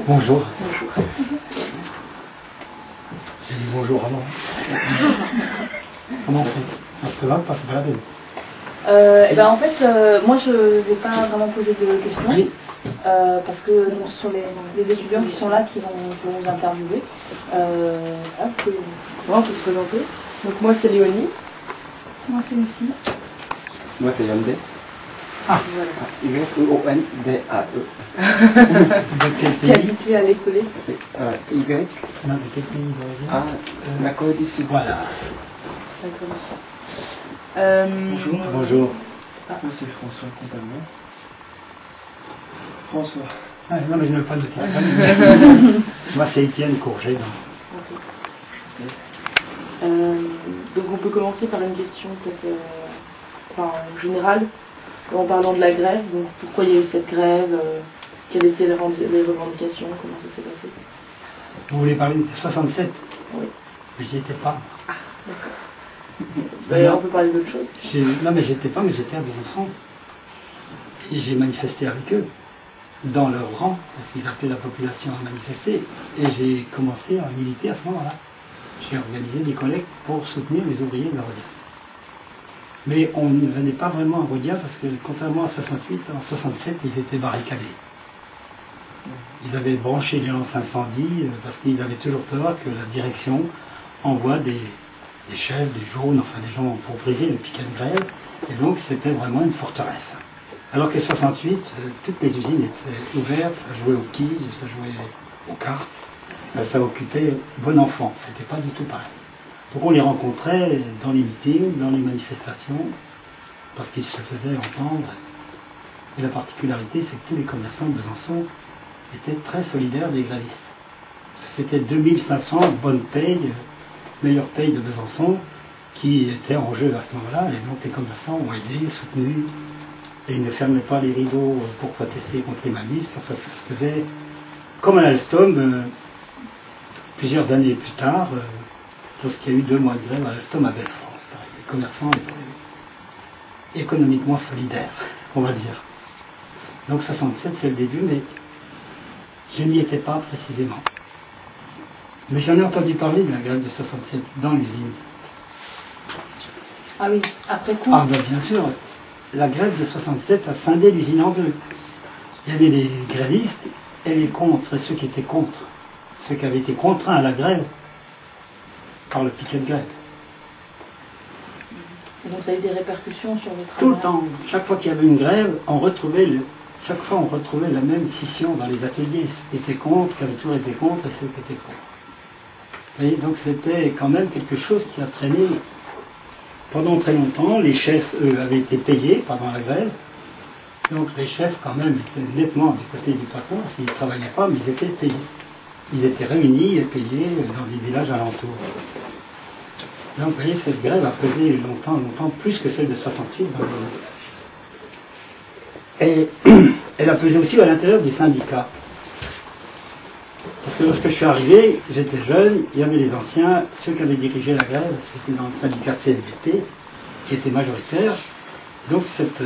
Bonjour. J'ai dit bonjour avant. Comment on fait? On se présente, pas se balader. En fait, moi je ne vais pas vraiment poser de questions, Oui. parce que donc, ce sont les étudiants qui sont là qui vont nous interviewer. On peut se présenter. Donc moi c'est Léonie. Moi c'est Lucie. Moi c'est Yondé. Ah, Voilà. Y-O-N-D-A-E. De quel T'es pays? habitué à l'écoler. Y. Non, de quel pays d'origine? Ah, la Corée du Sud. Voilà. D'accord, monsieur. Bonjour. Bonjour. Moi c'est François Compagnon. François. Ah, non, mais je n'ai pas de titre. Moi, c'est Étienne Courget. Donc on peut commencer par une question peut-être générale, en parlant de la grève. Donc pourquoi il y a eu cette grève, quelles étaient les revendications, comment ça s'est passé? Vous voulez parler de 67? Oui. Mais j'y étais pas. D'ailleurs on peut parler d'autre chose. Non, mais j'étais pas, mais j'étais à Besançon. Et j'ai manifesté avec eux, dans leur rang, parce qu'ils appelaient la population à manifester. Et j'ai commencé à militer à ce moment-là. J'ai organisé des collectes pour soutenir les ouvriers de la Rhodia. Mais on ne venait pas vraiment à Rhodia parce que, contrairement à 68, en 67, ils étaient barricadés. Ils avaient branché les lances incendie parce qu'ils avaient toujours peur que la direction envoie des chefs, des jaunes, enfin des gens pour briser le piquet de grève. Et donc c'était vraiment une forteresse. Alors que 68, toutes les usines étaient ouvertes, ça jouait aux quilles, ça jouait aux cartes. Ça occupait bon enfant, c'était pas du tout pareil. Donc on les rencontrait dans les meetings, dans les manifestations, parce qu'ils se faisaient entendre. Et la particularité, c'est que tous les commerçants de Besançon étaient très solidaires des grévistes. C'était 2500 bonnes payes, meilleures payes de Besançon, qui étaient en jeu à ce moment-là, et donc les commerçants ont aidé, soutenu, et ils ne fermaient pas les rideaux pour protester contre les manifs. Enfin, ça se faisait comme à l'Alstom. Plusieurs années plus tard, lorsqu'il y a eu 2 mois de grève à l'Alstom à Belfort, les commerçants étaient économiquement solidaires, on va dire. Donc 67 c'est le début, mais je n'y étais pas précisément. Mais j'en ai entendu parler de la grève de 67 dans l'usine. Ah oui, après coup. Ah ben bien sûr, la grève de 67 a scindé l'usine en deux. Il y avait les grévistes et les contre, et ceux qui étaient contre. Ceux qui avaient été contraints à la grève par le piquet de grève. Et donc ça a eu des répercussions sur votre Tout le travail? temps, chaque fois qu'il y avait une grève, chaque fois on retrouvait la même scission dans les ateliers. Ceux qui étaient contre, qui avaient toujours été contre, et ceux qui étaient contre. Et donc c'était quand même quelque chose qui a traîné pendant très longtemps. Les chefs, eux, avaient été payés pendant la grève. Donc les chefs quand même étaient nettement du côté du patron, parce qu'ils ne travaillaient pas, mais ils étaient payés. Ils étaient réunis et payés dans les villages alentours. Donc vous voyez, cette grève a pesé longtemps, plus que celle de 68 dans le... Et elle a pesé aussi à l'intérieur du syndicat. Parce que lorsque je suis arrivé, j'étais jeune, il y avait les anciens, ceux qui avaient dirigé la grève, c'était dans le syndicat CNVP, qui était majoritaire. Donc cette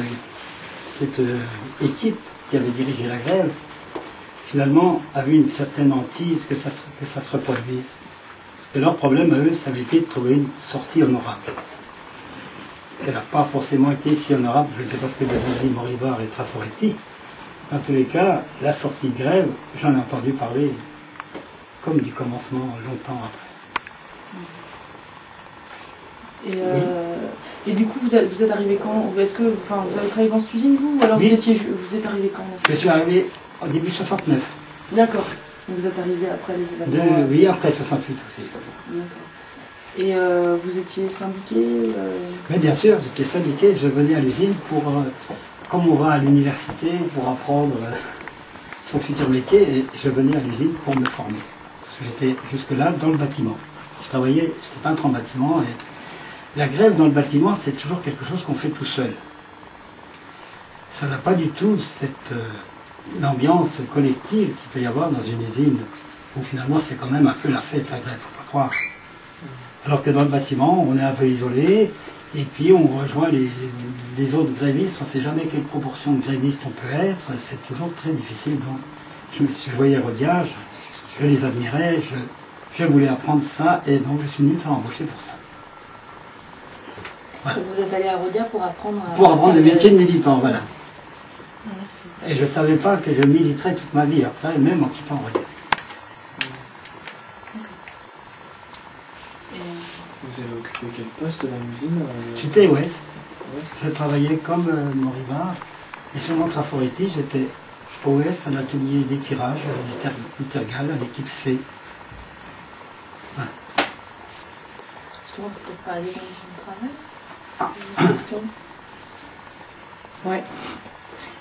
équipe qui avait dirigé la grève, finalement, avait une certaine hantise que ça se reproduise. Et leur problème à eux, ça avait été de trouver une sortie honorable. Elle n'a pas forcément été si honorable, je ne sais pas ce que dit Morivard et Traforetti. En tous les cas, la sortie de grève, j'en ai entendu parler comme du commencement longtemps après. Et du coup, vous êtes arrivé quand? Est-ce que vous avez travaillé dans cette usine, vous? Ou alors Oui. vous êtes arrivé quand? Je suis arrivé au début 69. D'accord. Donc vous êtes arrivé après les événements? Oui, après 68 aussi. D'accord. Et vous étiez syndiqué? Mais bien sûr, j'étais syndiqué, je venais à l'usine pour, comme on va à l'université pour apprendre son futur métier, et je venais à l'usine pour me former. Parce que j'étais jusque-là dans le bâtiment. J'étais peintre en bâtiment, et la grève dans le bâtiment, c'est toujours quelque chose qu'on fait tout seul. Ça n'a pas du tout cette l'ambiance collective qu'il peut y avoir dans une usine, où finalement c'est quand même un peu la fête, la grève, faut pas croire. Alors que dans le bâtiment, on est un peu isolé, Et puis on rejoint les autres grévistes, on ne sait jamais quelle proportion de grévistes on peut être, c'est toujours très difficile. Donc je voyais Rodia, je les admirais, je voulais apprendre ça, et donc je suis venu me faire embaucher pour ça. Voilà. Vous êtes allé à Rodia pour apprendre des métiers de militant, voilà. Et je ne savais pas que je militerais toute ma vie après, même en quittant Rodia. Vous avez occupé quel poste dans l'usine? J'étais OS. Je travaillais comme Morivard. Et sur mon Traforetti, j'étais OS à l'atelier d'étirage du Tergal, à l'équipe C. Voilà. Justement, vous peut-être parler des conditions de travail? Une question? Ouais.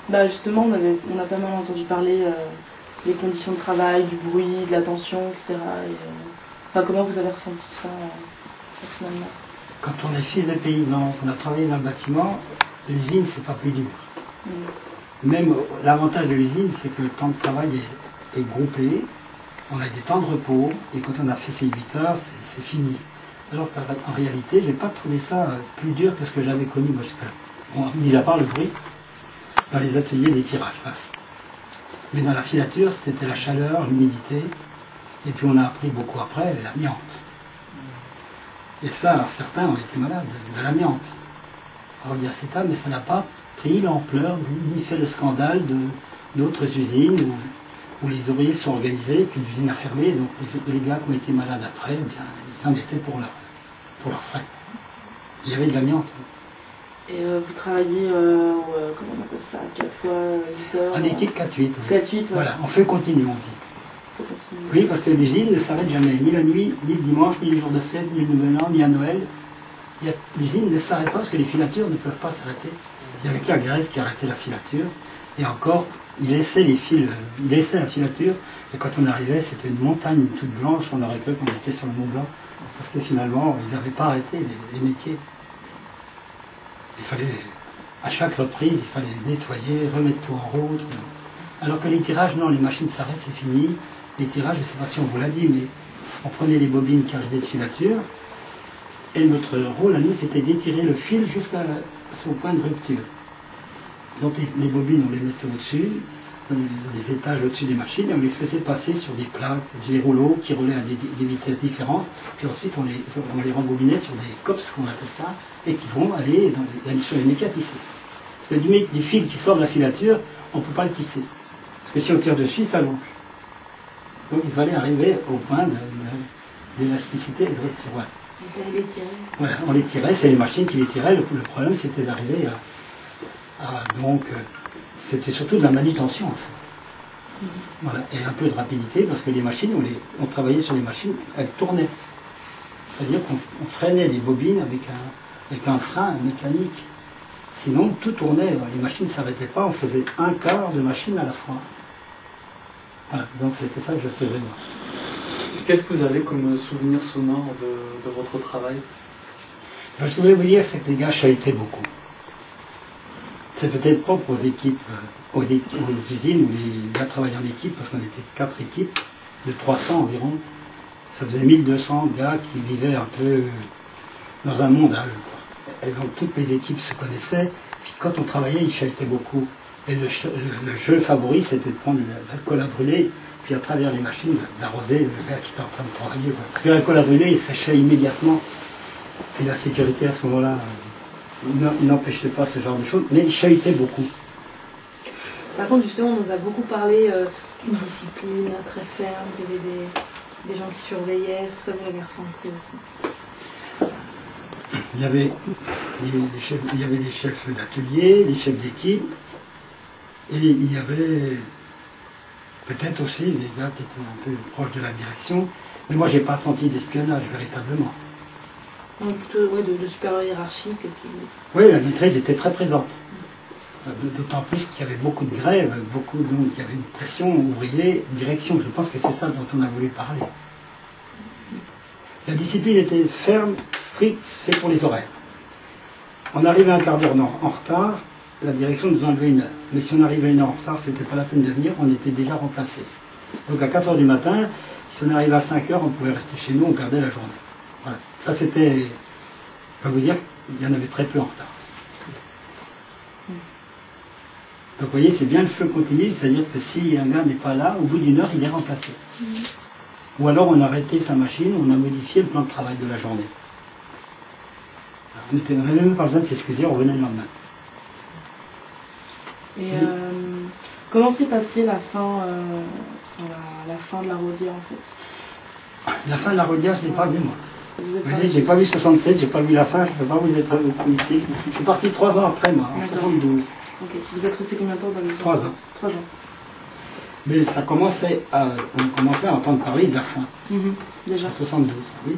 Bah justement, on a pas mal entendu parler des conditions de travail, du bruit, de la tension, etc. Enfin, comment vous avez ressenti ça personnellement? Quand on est fils de paysans, qu'on a travaillé dans le bâtiment, l'usine, c'est pas plus dur. Même l'avantage de l'usine, c'est que le temps de travail est groupé, on a des temps de repos, et quand on a fait ses 8 heures, c'est fini. Alors qu'en réalité, j'ai pas trouvé ça plus dur que ce que j'avais connu, moi, mis à part le bruit, dans les ateliers d'étirage. Mais dans la filature, c'était la chaleur, l'humidité, et puis on a appris beaucoup après, l'amiante. Et ça, alors certains ont été malades de l'amiante. Rodiacéta, mais ça n'a pas pris l'ampleur, ni fait le scandale d'autres usines où les ouvriers se sont organisés, puis l'usine a fermé, donc les gars qui ont été malades après, eh bien, ils en étaient pour leurs frais. Il y avait de l'amiante. Et vous travaillez, comment on appelle ça, 4 fois 8 heures? En équipe 4-8. Oui. 4-8, ouais. Voilà, on fait continu, on dit. Oui, parce que l'usine ne s'arrête jamais, ni la nuit, ni le dimanche, ni les jours de fête, ni le nouvel an, ni à Noël. L'usine ne s'arrête pas parce que les filatures ne peuvent pas s'arrêter. Il n'y avait que la grève qui arrêtait la filature. Et encore, il laissait les fils, il laissait la filature. Et quand on arrivait, c'était une montagne toute blanche. On aurait cru qu'on était sur le Mont Blanc. Parce que finalement, ils n'avaient pas arrêté les métiers. Il fallait, à chaque reprise, il fallait nettoyer, remettre tout en route. Alors que les tirages, non, les machines s'arrêtent, c'est fini. Les tirages, je ne sais pas si on vous l'a dit, mais on prenait les bobines qui arrivaient de filature. Et notre rôle à nous, c'était d'étirer le fil jusqu'à son point de rupture. Donc les bobines, on les mettait au-dessus, les étages au-dessus des machines, et on les faisait passer sur des plaques, des rouleaux qui roulaient à des vitesses différentes. Puis ensuite, on les rembobinait sur des cops, qu'on appelle ça, et qui vont aller sur les métiers à tisser. Parce que du fil qui sort de la filature, on ne peut pas le tisser. Parce que si on tire dessus, ça longe. Donc il fallait arriver au point d'élasticité et de rupture. Voilà. Vous allez les tirer? Voilà, on les tirait, c'est les machines qui les tiraient. Le problème, c'était d'arriver donc, c'était surtout de la manutention, en fait. Voilà, et un peu de rapidité, parce que les machines, on travaillait sur les machines, elles tournaient. C'est-à-dire qu'on freinait les bobines avec un frein mécanique. Sinon, tout tournait, les machines ne s'arrêtaient pas, on faisait un quart de machine à la fois. Voilà, donc c'était ça que je faisais moi. Qu'est-ce que vous avez comme souvenir sonore de votre travail? Ce que je voulais vous dire, c'est que les gars chahutaient beaucoup. C'est peut-être propre aux équipes, aux usines où les gars travaillaient en équipe, parce qu'on était 4 équipes, de 300 environ. Ça faisait 1200 gars qui vivaient un peu dans un monde. Et donc toutes les équipes se connaissaient. Puis quand on travaillait, ils chahutaient beaucoup. Et le jeu favori, c'était de prendre l'alcool à brûler, puis à travers les machines, d'arroser le gars qui était en train de travailler. Parce que l'alcool à brûler, il séchait immédiatement. Et la sécurité à ce moment-là n'empêchait pas ce genre de choses, mais il chahutait beaucoup. Par contre, justement, on nous a beaucoup parlé d'une discipline très ferme, il y avait des gens qui surveillaient. Est-ce que ça vous l'avez ressenti aussi? Il y avait des chefs d'atelier, des chefs d'équipe, et il y avait peut-être aussi des gars qui étaient un peu proches de la direction, mais moi j'ai pas senti d'espionnage véritablement. Donc plutôt de supérieur hiérarchique. Oui, la maîtrise était très présente. D'autant plus qu'il y avait beaucoup de grèves, donc il y avait une pression ouvrier, direction. Je pense que c'est ça dont on a voulu parler. La discipline était ferme, stricte, c'est pour les horaires. On arrivait un quart d'heure en retard, la direction nous enlevait 1 heure. Mais si on arrivait 1 heure en retard, c'était pas la peine de venir, on était déjà remplacé. Donc à 4 heures du matin, si on arrivait à 5 heures, on pouvait rester chez nous, on perdait la journée. Voilà. Ça c'était peux vous dire qu'il y en avait très peu en retard. Donc vous voyez, c'est bien le feu continu, c'est-à-dire que si un gars n'est pas là, au bout d'une heure, il est remplacé. Ou alors on a arrêté sa machine, on a modifié le plan de travail de la journée. Alors, on n'avait même pas besoin de s'excuser, on revenait le lendemain. Et comment s'est passée la fin, la fin de la Rodière en fait? La fin de la Rodière, je ne l'ai pas vu moi. Vous êtes Vous pas- voyez, j'ai pas vu 67, j'ai pas vu la fin, je ne peux pas vous être ici. Je suis parti 3 ans après moi, en D'accord. 72. Ok. Vous êtes resté combien de temps dans les 3 ans. 3 ans. Mais ça commençait on commençait à entendre parler de la fin, Déjà. en 72, oui.